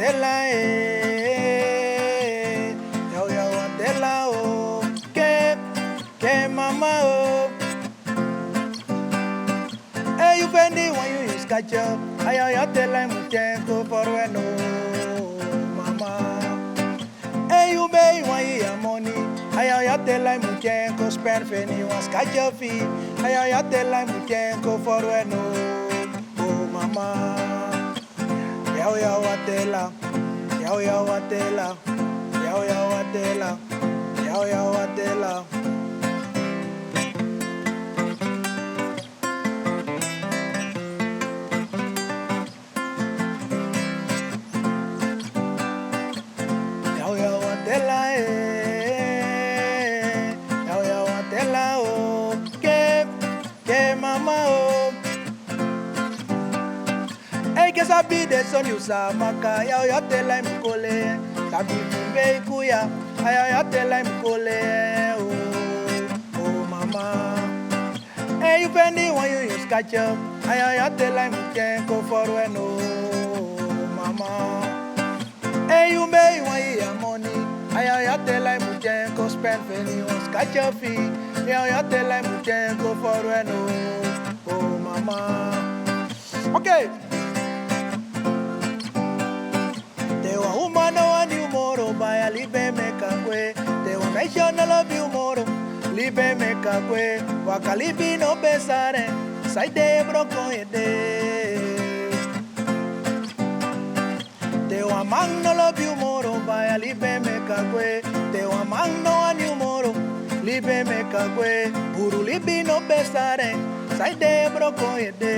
tela ya wa tela o ke mama o. Hey you Bennie when you use ketchup, ya tela mutenko for when mama. Hey you bay when you have money, ya tela mutenko spend penny was ketchup fee, ya tela mutenko for when mama. Ya watela, ya watela, ya watela, ya watela. Ya watela ya watela o, ke mama o. Que sabi de son you samaka ya tela mkole sabi kumbe kuya ya tela mkole oh mama. Hey you Bennie when you use ketchup ya tela mkenko for when mama. Hey you may when you have money ya tela mkenko spend penny on ketchup fee ya tela mkenko for when oh mama. Okay. Umano ani umoro baya libe mekakwe te wa mention love you moro libe mekakwe wakalibi no besare saide broko ede te wa mang no love you moro baya libe mekakwe te wa mang no ani umoro libe mekakwe buru libi no besare saide broko ede